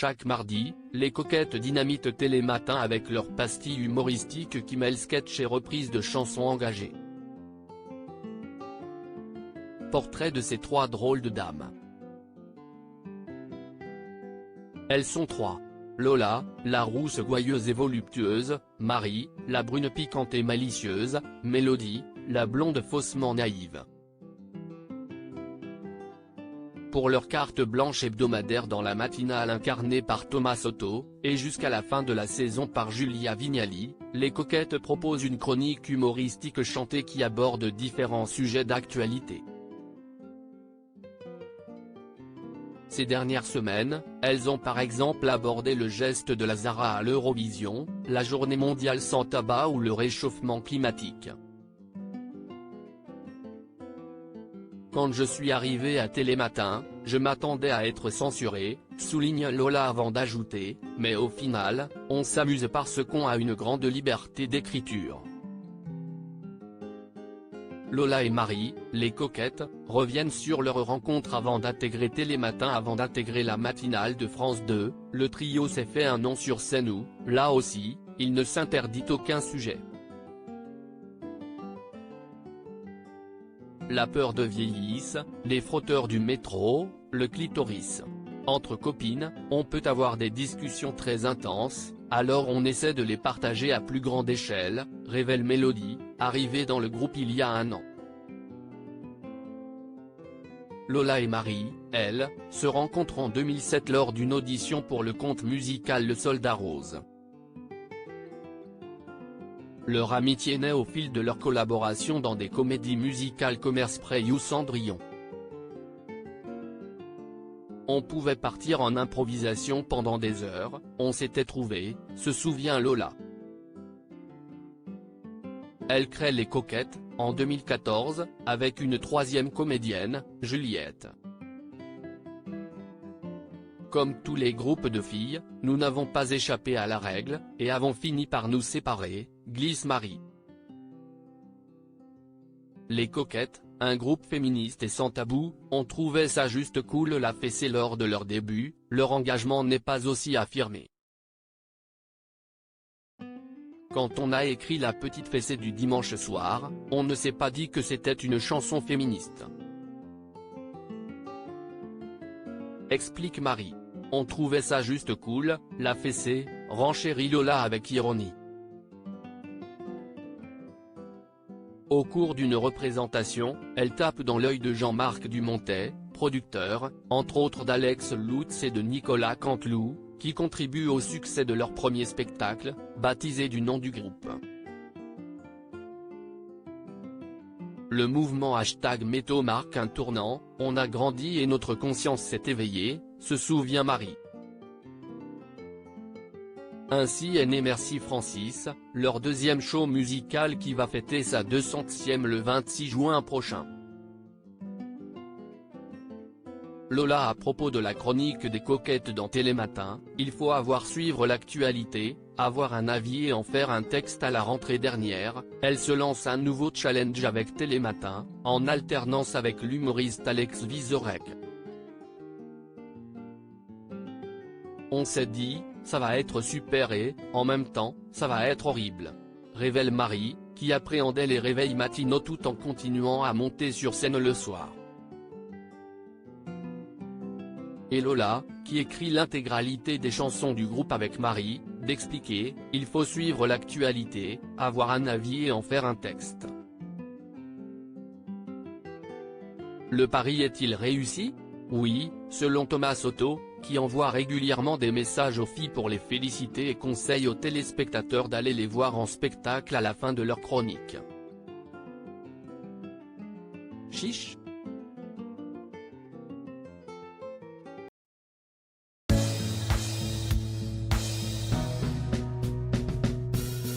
Chaque mardi, les coquettes dynamitent Télématin avec leur pastille humoristique qui mêle sketch et reprises de chansons engagées. Portrait de ces trois drôles de dames. Elles sont trois. Lola, la rousse gouailleuse et voluptueuse, Marie, la brune piquante et malicieuse, Mélodie, la blonde faussement naïve. Pour leur carte blanche hebdomadaire dans la matinale incarnée par Thomas Soto, et jusqu'à la fin de la saison par Julia Vignali, les coquettes proposent une chronique humoristique chantée qui aborde différents sujets d'actualité. Ces dernières semaines, elles ont par exemple abordé le geste de la Zara à l'Eurovision, la journée mondiale sans tabac ou le réchauffement climatique. Quand je suis arrivée à Télématin, je m'attendais à être censurée, souligne Lola avant d'ajouter, mais au final, on s'amuse parce qu'on a une grande liberté d'écriture. Lola et Marie, les coquettes, reviennent sur leur rencontre avant d'intégrer Télématin. Avant d'intégrer la matinale de France 2, le trio s'est fait un nom sur scène où, là aussi, il ne s'interdit aucun sujet. La peur de vieillisse, les frotteurs du métro, le clitoris. Entre copines, on peut avoir des discussions très intenses, alors on essaie de les partager à plus grande échelle, révèle Mélodie, arrivée dans le groupe il y a un an. Lola et Marie, elles, se rencontrent en 2007 lors d'une audition pour le conte musical Le Soldat Rose. Leur amitié naît au fil de leur collaboration dans des comédies musicales comme Hairspray ou Cendrillon. On pouvait partir en improvisation pendant des heures, on s'était trouvés, se souvient Lola. Elle crée Les Coquettes, en 2014, avec une troisième comédienne, Juliette. Comme tous les groupes de filles, nous n'avons pas échappé à la règle, et avons fini par nous séparer, glisse Marie. Les Coquettes, un groupe féministe et sans tabou, ont trouvé ça juste cool la fessée lors de leur début, leur engagement n'est pas aussi affirmé. Quand on a écrit La Petite Fessée du dimanche soir, on ne s'est pas dit que c'était une chanson féministe. Explique Marie. On trouvait ça juste cool, la fessée, renchérit Lola avec ironie. Au cours d'une représentation, elle tape dans l'œil de Jean-Marc Dumontet, producteur, entre autres d'Alex Lutz et de Nicolas Canteloup, qui contribuent au succès de leur premier spectacle, baptisé du nom du groupe. Le mouvement #Méto marque un tournant, on a grandi et notre conscience s'est éveillée, se souvient Marie. Ainsi est né Merci Francis, leur deuxième show musical qui va fêter sa 200e le 26 juin prochain. Lola à propos de la chronique des coquettes dans Télématin, il faut suivre l'actualité, avoir un avis et en faire un texte. À la rentrée dernière, elle se lance un nouveau challenge avec Télématin, en alternance avec l'humoriste Alex Vizorek. On s'est dit, ça va être super et, en même temps, ça va être horrible. Révèle Marie, qui appréhendait les réveils matinaux tout en continuant à monter sur scène le soir. Et Lola, qui écrit l'intégralité des chansons du groupe avec Marie, d'expliquer, il faut suivre l'actualité, avoir un avis et en faire un texte. Le pari est-il réussi? Oui, selon Thomas Soto, qui envoie régulièrement des messages aux filles pour les féliciter et conseille aux téléspectateurs d'aller les voir en spectacle à la fin de leur chronique. Chiche.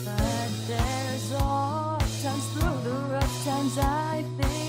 But there's all times through the rough times I think